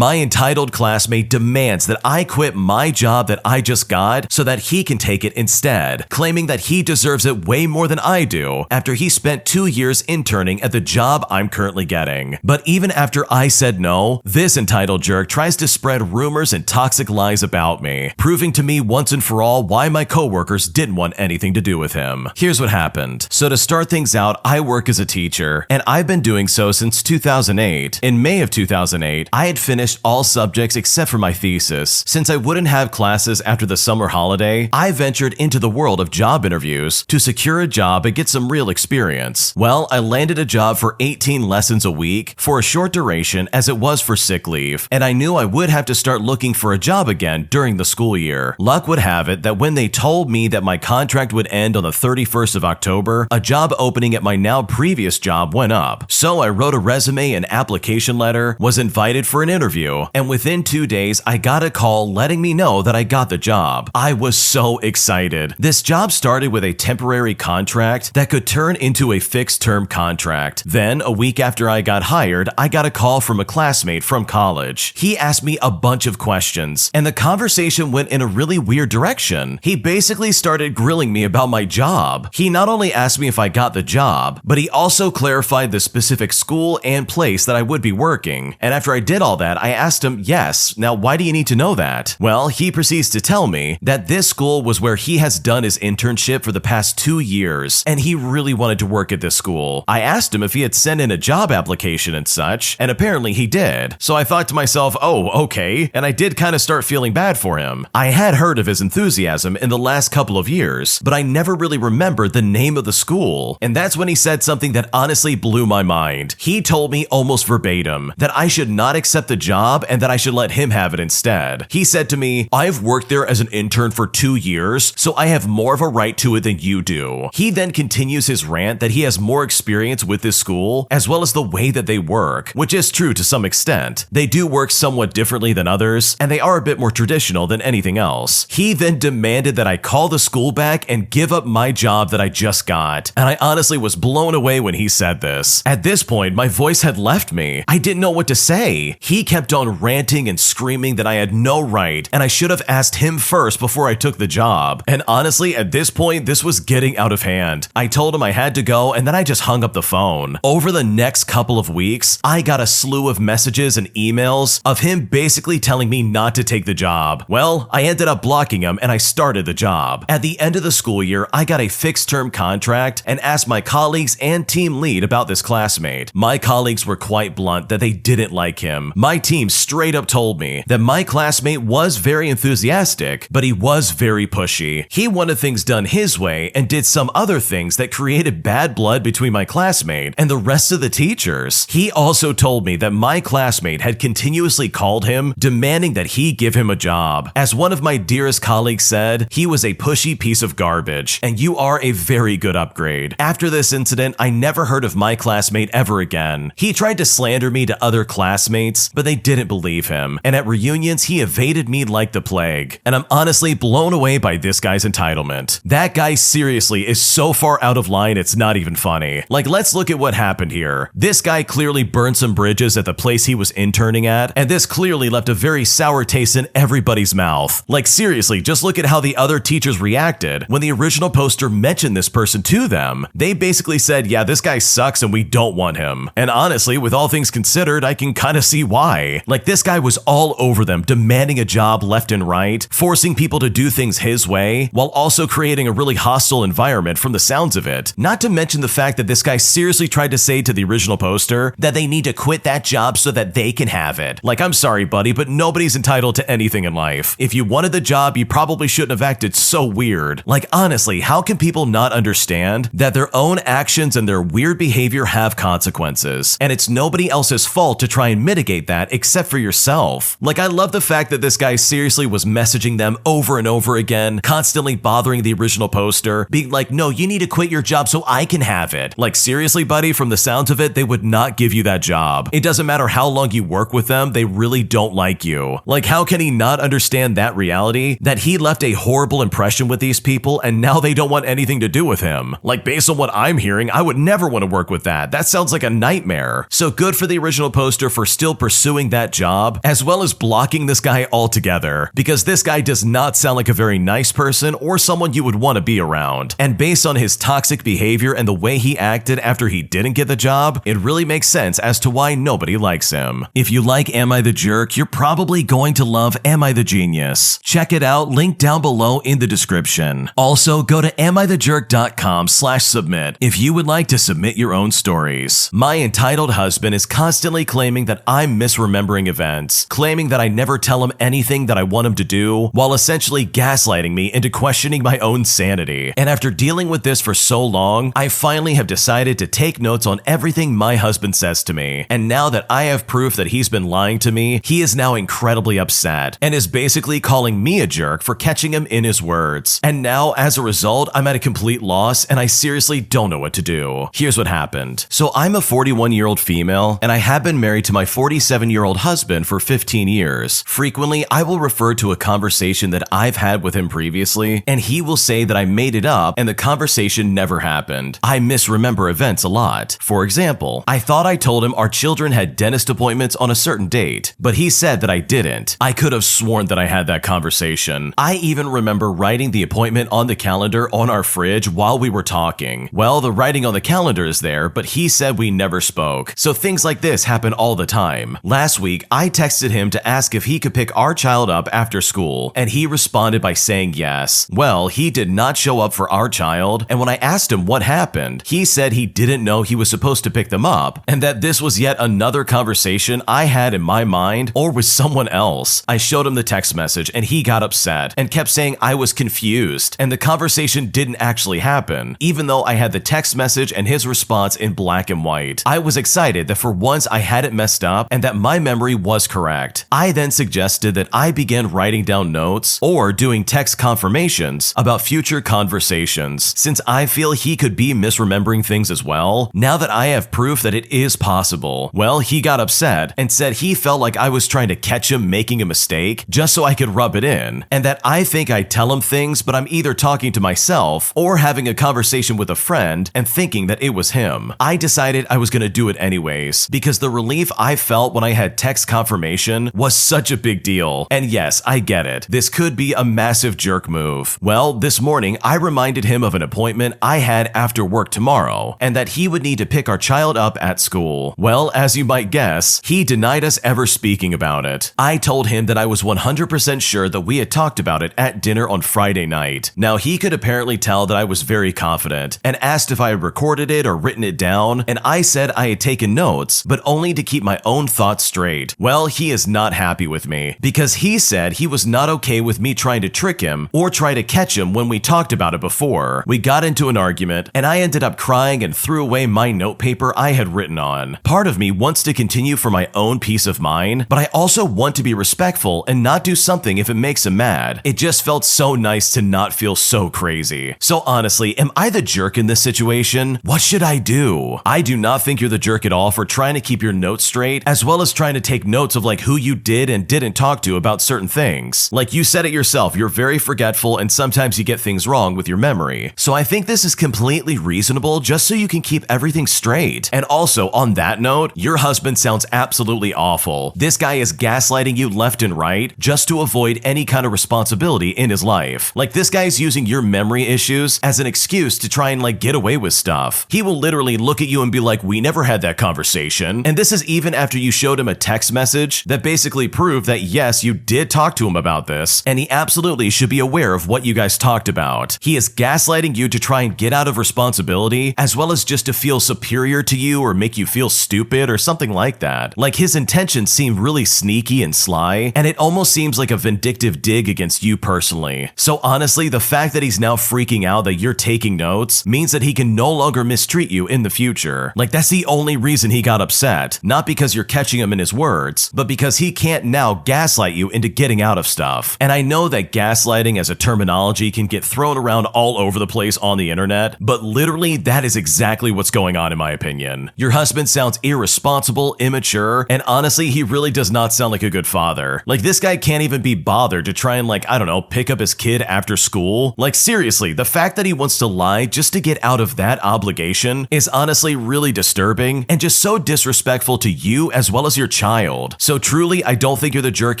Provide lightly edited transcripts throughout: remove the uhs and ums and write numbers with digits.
My entitled classmate demands that I quit my job that I just got so that he can take it instead, claiming that he deserves it way more than I do after he spent 2 years interning at the job I'm currently getting. But even after I said no, this entitled jerk tries to spread rumors and toxic lies about me, proving to me once and for all why my coworkers didn't want anything to do with him. Here's what happened. So to start things out, I work as a teacher, and I've been doing so since 2008. In May of 2008, I had finished all subjects except for my thesis. Since I wouldn't have classes after the summer holiday, I ventured into the world of job interviews to secure a job and get some real experience. Well, I landed a job for 18 lessons a week for a short duration as it was for sick leave, and I knew I would have to start looking for a job again during the school year. Luck would have it that when they told me that my contract would end on the 31st of October, a job opening at my now previous job went up. So I wrote a resume and application letter, was invited for an interview, and within 2 days I got a call letting me know that I got the job. I was so excited. This job started with a temporary contract that could turn into a fixed-term contract. Then, a week after I got hired, I got a call from a classmate from college. He asked me a bunch of questions, and the conversation went in a really weird direction. He basically started grilling me about my job. He not only asked me if I got the job, but he also clarified the specific school and place that I would be working. And after I did all that, I asked him, yes, now why do you need to know that? Well, he proceeds to tell me that this school was where he has done his internship for the past 2 years, and he really wanted to work at this school. I asked him if he had sent in a job application and such, and apparently he did. So I thought to myself, oh, okay, and I did kind of start feeling bad for him. I had heard of his enthusiasm in the last couple of years, but I never really remembered the name of the school. And that's when he said something that honestly blew my mind. He told me almost verbatim that I should not accept the job and that I should let him have it instead. He said to me, I've worked there as an intern for 2 years, so I have more of a right to it than you do. He then continues his rant that he has more experience with this school, as well as the way that they work, which is true to some extent. They do work somewhat differently than others, and they are a bit more traditional than anything else. He then demanded that I call the school back and give up my job that I just got, and I honestly was blown away when he said this. At this point, my voice had left me. I didn't know what to say. He kept on ranting and screaming that I had no right, and I should have asked him first before I took the job. And honestly, at this point, this was getting out of hand. I told him I had to go, and then I just hung up the phone. Over the next couple of weeks, I got a slew of messages and emails of him basically telling me not to take the job. Well, I ended up blocking him, and I started the job. At the end of the school year, I got a fixed-term contract and asked my colleagues and team lead about this classmate. My colleagues were quite blunt that they didn't like him. My team straight up told me that my classmate was very enthusiastic, but he was very pushy. He wanted things done his way and did some other things that created bad blood between my classmate and the rest of the teachers. He also told me that my classmate had continuously called him, demanding that he give him a job. As one of my dearest colleagues said, he was a pushy piece of garbage, and you are a very good upgrade. After this incident, I never heard of my classmate ever again. He tried to slander me to other classmates, but they didn't believe him, and at reunions, he evaded me like the plague. And I'm honestly blown away by this guy's entitlement. That guy seriously is so far out of line, it's not even funny. Like, let's look at what happened here. This guy clearly burned some bridges at the place he was interning at, and this clearly left a very sour taste in everybody's mouth. Like, seriously, just look at how the other teachers reacted when the original poster mentioned this person to them. They basically said, yeah, this guy sucks and we don't want him. And honestly, with all things considered, I can kind of see why. Like, this guy was all over them, demanding a job left and right, forcing people to do things his way, while also creating a really hostile environment from the sounds of it. Not to mention the fact that this guy seriously tried to say to the original poster that they need to quit that job so that they can have it. Like, I'm sorry, buddy, but nobody's entitled to anything in life. If you wanted the job, you probably shouldn't have acted so weird. Like, honestly, how can people not understand that their own actions and their weird behavior have consequences? And it's nobody else's fault to try and mitigate that except for yourself. Like, I love the fact that this guy seriously was messaging them over and over again, constantly bothering the original poster, being like, no, you need to quit your job so I can have it. Like, seriously, buddy, from the sounds of it, they would not give you that job. It doesn't matter how long you work with them, they really don't like you. Like, how can he not understand that reality? That he left a horrible impression with these people and now they don't want anything to do with him. Like, based on what I'm hearing, I would never want to work with that. That sounds like a nightmare. So good for the original poster for still pursuing getting that job, as well as blocking this guy altogether, because this guy does not sound like a very nice person or someone you would want to be around. And based on his toxic behavior and the way he acted after he didn't get the job, it really makes sense as to why nobody likes him. If you like Am I the Jerk, you're probably going to love Am I the Genius. Check it out, link down below in the description. Also, go to AmITheJerk.com/submit if you would like to submit your own stories. My entitled husband is constantly claiming that I'm misremembering events, claiming that I never tell him anything that I want him to do, while essentially gaslighting me into questioning my own sanity. And after dealing with this for so long, I finally have decided to take notes on everything my husband says to me. And now that I have proof that he's been lying to me, he is now incredibly upset and is basically calling me a jerk for catching him in his words. And now, as a result, I'm at a complete loss and I seriously don't know what to do. Here's what happened. So I'm a 41-year-old female and I have been married to my 47-year-old husband for 15 years. Frequently, I will refer to a conversation that I've had with him previously, and he will say that I made it up and the conversation never happened. I misremember events a lot. For example, I thought I told him our children had dentist appointments on a certain date, but he said that I didn't. I could have sworn that I had that conversation. I even remember writing the appointment on the calendar on our fridge while we were talking. Well, the writing on the calendar is there, but he said we never spoke. So things like this happen all the time. Last week, I texted him to ask if he could pick our child up after school, and he responded by saying yes. Well, he did not show up for our child, and when I asked him what happened, he said he didn't know he was supposed to pick them up, and that this was yet another conversation I had in my mind or with someone else. I showed him the text message, and he got upset and kept saying I was confused, and the conversation didn't actually happen, even though I had the text message and his response in black and white. I was excited that for once I hadn't messed up and that my memory was correct. I then suggested that I begin writing down notes or doing text confirmations about future conversations, since I feel he could be misremembering things as well, now that I have proof that it is possible. Well, he got upset and said he felt like I was trying to catch him making a mistake just so I could rub it in, and that I think I tell him things but I'm either talking to myself or having a conversation with a friend and thinking that it was him. I decided I was gonna do it anyways, because the relief I felt when I had text confirmation was such a big deal. And yes, I get it. This could be a massive jerk move. Well, this morning, I reminded him of an appointment I had after work tomorrow, and that he would need to pick our child up at school. Well, as you might guess, he denied us ever speaking about it. I told him that I was 100% sure that we had talked about it at dinner on Friday night. Now, he could apparently tell that I was very confident and asked if I had recorded it or written it down, and I said I had taken notes, but only to keep my own thoughts straight. Well, he is not happy with me because he said he was not okay with me trying to trick him or try to catch him when we talked about it before. We got into an argument and I ended up crying and threw away my notepaper I had written on. Part of me wants to continue for my own peace of mind, but I also want to be respectful and not do something if it makes him mad. It just felt so nice to not feel so crazy. So honestly, am I the jerk in this situation? What should I do? I do not think you're the jerk at all for trying to keep your notes straight, as well as trying to take notes of like who you did and didn't talk to about certain things. Like you said it yourself, you're very forgetful and sometimes you get things wrong with your memory. So I think this is completely reasonable just so you can keep everything straight. And also on that note, your husband sounds absolutely awful. This guy is gaslighting you left and right just to avoid any kind of responsibility in his life. Like this guy's using your memory issues as an excuse to try and like get away with stuff. He will literally look at you and be like, we never had that conversation. And this is even after you showed him a text message that basically proved that yes, you did talk to him about this, and he absolutely should be aware of what you guys talked about. He is gaslighting you to try and get out of responsibility, as well as just to feel superior to you or make you feel stupid or something like that. Like his intentions seem really sneaky and sly, and it almost seems like a vindictive dig against you personally. So honestly, the fact that he's now freaking out that you're taking notes means that he can no longer mistreat you in the future. Like that's the only reason he got upset, not because you're catching him in his words, but because he can't now gaslight you into getting out of stuff. And I know that gaslighting as a terminology can get thrown around all over the place on the internet, but literally that is exactly what's going on in my opinion. Your husband sounds irresponsible, immature, and honestly, he really does not sound like a good father. Like this guy can't even be bothered to try and like, I don't know, pick up his kid after school. Like seriously, the fact that he wants to lie just to get out of that obligation is honestly really disturbing and just so disrespectful to you as well as your child. So truly, I don't think you're the jerk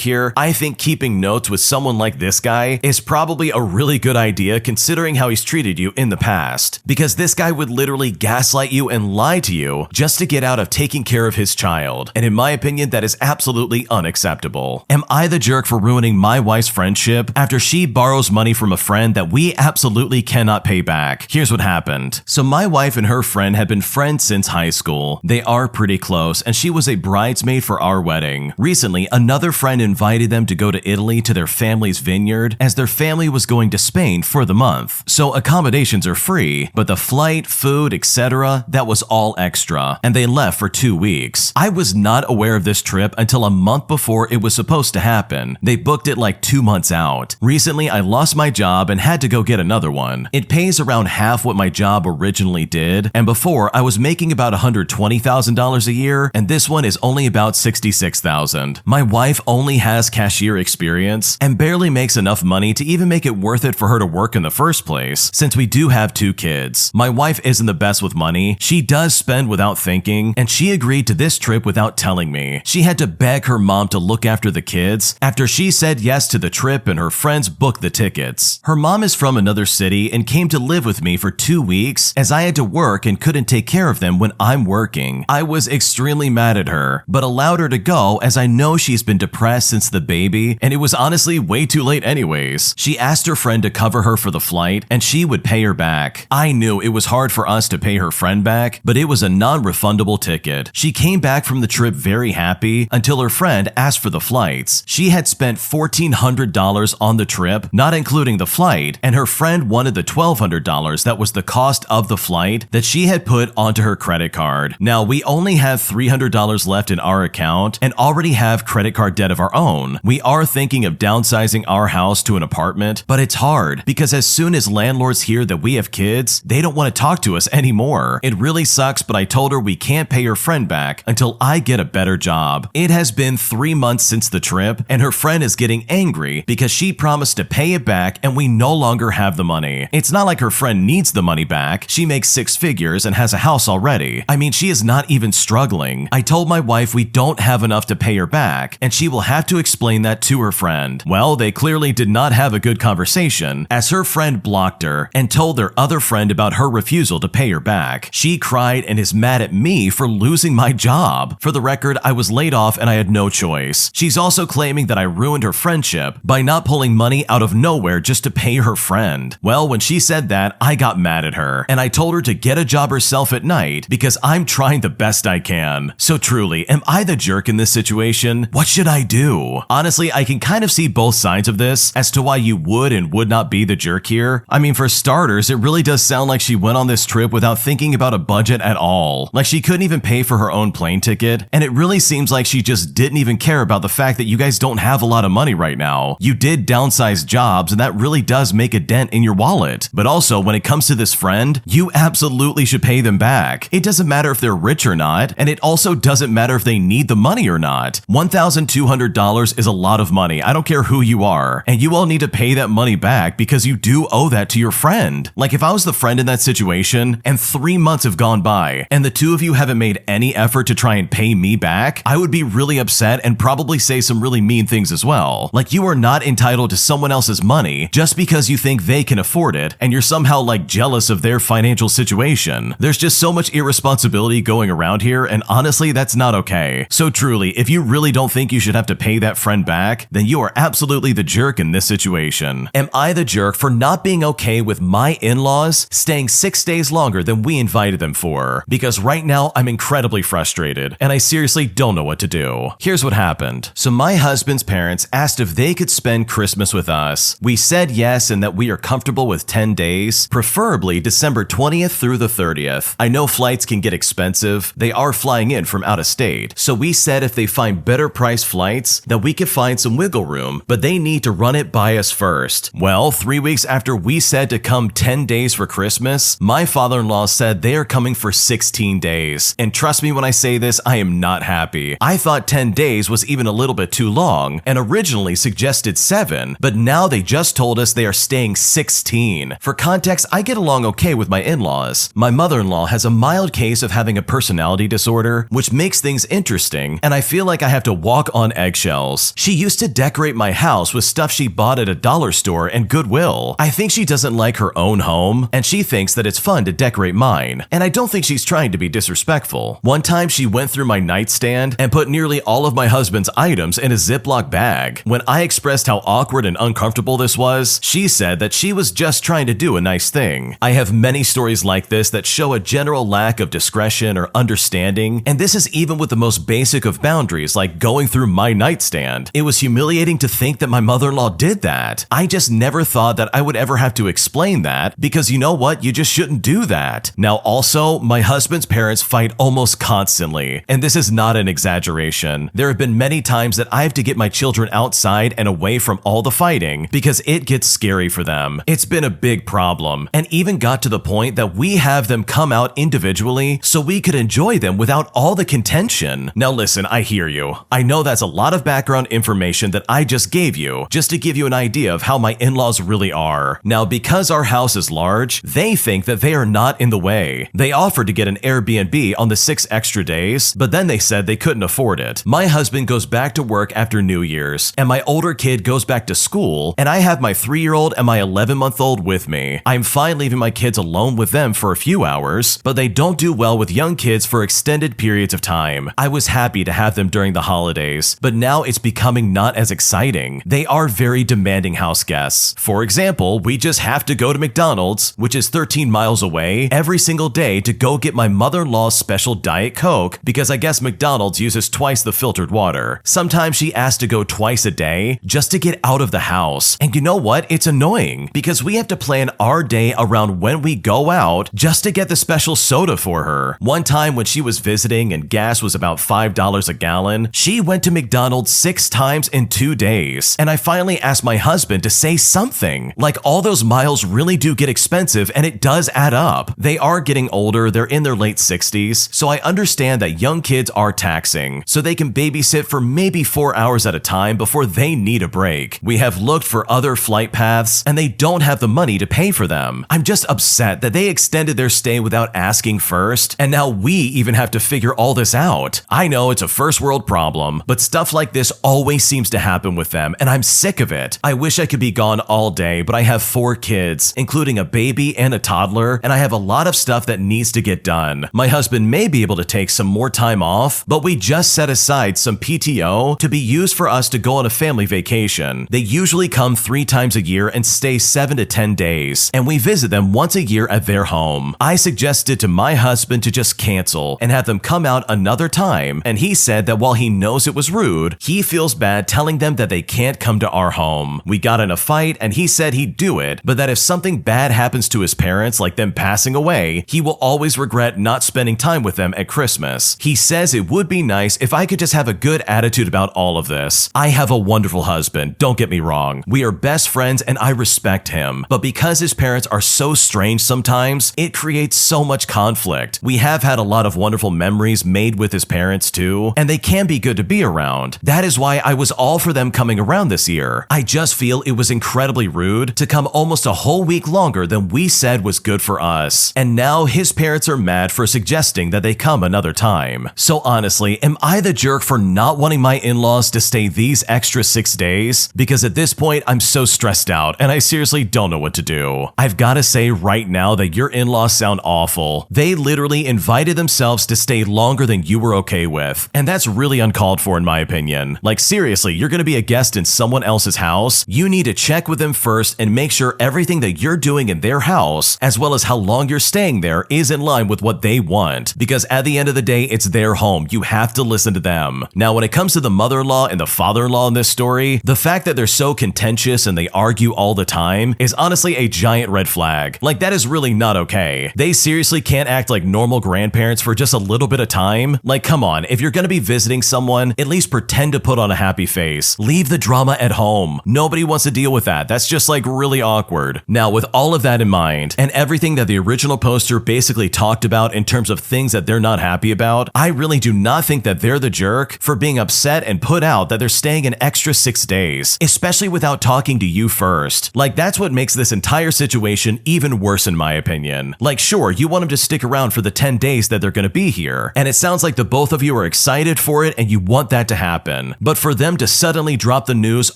here. I think keeping notes with someone like this guy is probably a really good idea considering how he's treated you in the past. Because this guy would literally gaslight you and lie to you just to get out of taking care of his child. And in my opinion, that is absolutely unacceptable. Am I the jerk for ruining my wife's friendship after she borrows money from a friend that we absolutely cannot pay back? Here's what happened. So my wife and her friend had been friends since high school. They are pretty close, and she was a bridesmaid for our wedding. Recently, another friend invited them to go to Italy to their family's vineyard as their family was going to Spain for the month. So accommodations are free, but the flight, food, etc., that was all extra, and they left for 2 weeks. I was not aware of this trip until a month before it was supposed to happen. They booked it like 2 months out. Recently, I lost my job and had to go get another one. It pays around half what my job originally did, and before I was making about $120,000 a year, and this one is only about $66,000. My wife only has cashier experience and barely makes enough money to even make it worth it for her to work in the first place, since we do have 2 kids. My wife isn't the best with money. She does spend without thinking, and she agreed to this trip without telling me. She had to beg her mom to look after the kids after she said yes to the trip and her friends booked the tickets. Her mom is from another city and came to live with me for 2 weeks as I had to work and couldn't take care of them when I'm working. I was extremely mad at her, but allowed her to go as I know she's been depressed since the baby, and it was honestly way too late anyways. She asked her friend to cover her for the flight and she would pay her back. I knew it was hard for us to pay her friend back, but it was a non-refundable ticket. She came back from the trip very happy until her friend asked for the flights. She had spent $1,400 on the trip, not including the flight, and her friend wanted the $1,200 that was the cost of the flight that she had put onto her credit card. Now, we only have $300 left in our account and already have credit card debt of our own. We are thinking of downsizing our house to an apartment, but it's hard because as soon as landlords hear that we have kids, they don't want to talk to us anymore. It really sucks, but I told her we can't pay her friend back until I get a better job. It has been 3 months since the trip, and her friend is getting angry because she promised to pay it back and we no longer have the money. It's not like her friend needs the money back. She makes 6 figures and has a house already. I mean, she is not even struggling. I told my wife we don't have enough to pay her back, and she will have to explain that to her friend. Well, they clearly did not have a good conversation, as her friend blocked her and told their other friend about her refusal to pay her back. She cried and is mad at me for losing my job. For the record, I was laid off and I had no choice. She's also claiming that I ruined her friendship by not pulling money out of nowhere just to pay her friend. Well, when she said that, I got mad at her, and I told her to get a job herself at night because I'm trying the best I can. So truly, am I the jerk in this situation? What should I do? Honestly, I can kind of see both sides of this as to why you would and would not be the jerk here. I mean, for starters, it really does sound like she went on this trip without thinking about a budget at all. Like she couldn't even pay for her own plane ticket, and it really seems like she just didn't even care about the fact that you guys don't have a lot of money right now. You did downsize jobs, and that really does make a dent in your wallet. But also, when it comes to this friend, you absolutely should pay them back. It doesn't matter if they're rich or not, and it also doesn't matter if they need the money or not. $1,200 is a lot of money. I don't care who you are, and you all need to pay that money back because you do owe that to your friend. Like if I was the friend in that situation and 3 months have gone by and the two of you haven't made any effort to try and pay me back, I would be really upset and probably say some really mean things as well. Like you are not entitled to someone else's money just because you think they can afford it and you're somehow like jealous of their financial situation. There's just so much irresponsibility going around here, and honestly, that's not okay. So truly, if you really don't think you should have to pay that friend back, then you are absolutely the jerk in this situation. Am I the jerk for not being okay with my in-laws staying 6 days longer than we invited them for? Because right now I'm incredibly frustrated and I seriously don't know what to do. Here's what happened. So my husband's parents asked if they could spend Christmas with us. We said yes and that we are comfortable with 10 days, preferably December 20th through the 30th. I know flights can get expensive. They are flying in from out of state. So we said if they find better priced flights, that we could find some wiggle room, but they need to run it by us first. Well, 3 weeks after we said to come 10 days for Christmas, my father-in-law said they are coming for 16 days. And trust me when I say this, I am not happy. I thought 10 days was even a little bit too long and originally suggested 7, but now they just told us they are staying 16. For context, I get along okay with my in-laws. My mother-in-law has a mild case of having a personality disorder, which makes things interesting interesting, and I feel like I have to walk on eggshells. She used to decorate my house with stuff she bought at a dollar store and Goodwill. I think she doesn't like her own home, and she thinks that it's fun to decorate mine, and I don't think she's trying to be disrespectful. One time she went through my nightstand and put nearly all of my husband's items in a Ziploc bag. When I expressed how awkward and uncomfortable this was, she said that she was just trying to do a nice thing. I have many stories like this that show a general lack of discretion or understanding, and this is even with the most basic of boundaries like going through my nightstand. It was humiliating to think that my mother-in-law did that. I just never thought that I would ever have to explain that, because you know what, you just shouldn't do that. Now also, my husband's parents fight almost constantly, and this is not an exaggeration. There have been many times that I have to get my children outside and away from all the fighting because it gets scary for them. It's been a big problem, and even got to the point that we have them come out individually so we could enjoy them without all the contention. Now listen, I hear you. I know that's a lot of background information that I just gave you, just to give you an idea of how my in-laws really are. Now, because our house is large, they think that they are not in the way. They offered to get an Airbnb on the 6 extra days, but then they said they couldn't afford it. My husband goes back to work after New Year's, and my older kid goes back to school, and I have my 3-year-old and my 11-month-old with me. I'm fine leaving my kids alone with them for a few hours, but they don't do well with young kids for extended periods of time. I was happy to have them during the holidays, but now it's becoming not as exciting. They are very demanding house guests. For example, we just have to go to McDonald's, which is 13 miles away, every single day to go get my mother-in-law's special Diet Coke, because I guess McDonald's uses twice the filtered water. Sometimes she asks to go twice a day just to get out of the house. And you know what? It's annoying because we have to plan our day around when we go out just to get the special soda for her. One time when she was visiting and gas was about $5 a gallon, she went to McDonald's 6 times in 2 days. And I finally asked my husband to say something. Like, all those miles really do get expensive, and it does add up. They are getting older, they're in their late 60s, so I understand that young kids are taxing, so they can babysit for maybe 4 hours at a time before they need a break. We have looked for other flight paths, and they don't have the money to pay for them. I'm just upset that they extended their stay without asking first, and now we even have to figure all this out. I know it's a first world problem, but stuff like this always seems to happen with them, and I'm sick of it. I wish I could be gone all day, but I have 4 kids, including a baby and a toddler, and I have a lot of stuff that needs to get done. My husband may be able to take some more time off, but we just set aside some PTO to be used for us to go on a family vacation. They usually come 3 times a year and stay 7 to 10 days, and we visit them once a year at their home. I suggested to my husband to just cancel and have them come out another time, and he said that while he knows it was rude, he feels bad telling them that they can't come to our home. We got in a fight, and he said he'd do it, but that if something bad happens to his parents, like them passing away, he will always regret not spending time with them at Christmas. He says it would be nice if I could just have a good attitude about all of this. I have a wonderful husband, don't get me wrong. We are best friends and I respect him, but because his parents are so strange sometimes, it creates so much conflict. We have had a lot of wonderful memories made with his parents too, and they can be good to be around. That is why I was all for them coming around this year. I just feel it was incredibly rude to come almost a whole week longer than we said was good for us. And now his parents are mad for suggesting that they come another time. So honestly, am I the jerk for not wanting my in-laws to stay these extra 6 days? Because at this point, I'm so stressed out and I seriously don't know what to do. I've got to say right now that your in-laws sound awful. They literally invited themselves to stay longer than you were okay with. And that's really uncalled for in my opinion. Like seriously, you're going to be a guest in someone else's house. You need to check with them first and make sure everything that you're doing in their house, as well as how long you're staying there, is in line with what they want. Because at the end of the day, it's their home. You have to listen to them. Now, when it comes to the mother-in-law and the father-in-law in this story, the fact that they're so contentious and they argue all the time is honestly a giant red flag. Like, that is really not okay. They seriously can't act like normal grandparents for just a little bit of time. Like, come on, if you're gonna be visiting someone, at least pretend to put on a happy face. Leave the drama at home. Nobody wants to deal with that. That's just like really awkward. Now, with all of that in mind, and everything that the original poster basically talked about in terms of things that they're not happy about, I really do not think that they're the jerk for being upset and put out that they're staying an extra 6 days, especially without talking to you first. Like, that's what makes this entire situation even worse in my opinion. Like, sure, you want them to stick around for the 10 days that they're gonna be here, and it sounds like the both of you you are excited for it and you want that to happen. But for them to suddenly drop the news,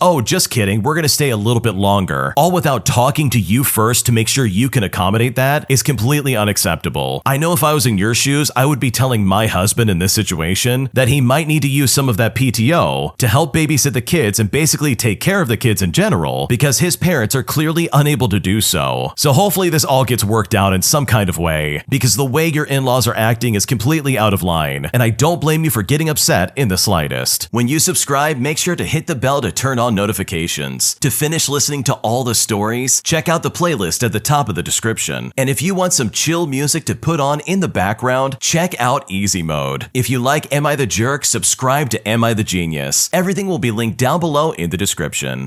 oh, just kidding, we're gonna stay a little bit longer, all without talking to you first to make sure you can accommodate that, is completely unacceptable. I know if I was in your shoes, I would be telling my husband in this situation that he might need to use some of that PTO to help babysit the kids and basically take care of the kids in general, because his parents are clearly unable to do so. So hopefully this all gets worked out in some kind of way, because the way your in-laws are acting is completely out of line, and I don't blame you for getting upset in the slightest. When you subscribe, make sure to hit the bell to turn on notifications. To finish listening to all the stories, check out the playlist at the top of the description. And if you want some chill music to put on in the background, check out easymode. If you like Am I the Jerk, subscribe to Am I the Genius. Everything will be linked down below in the description.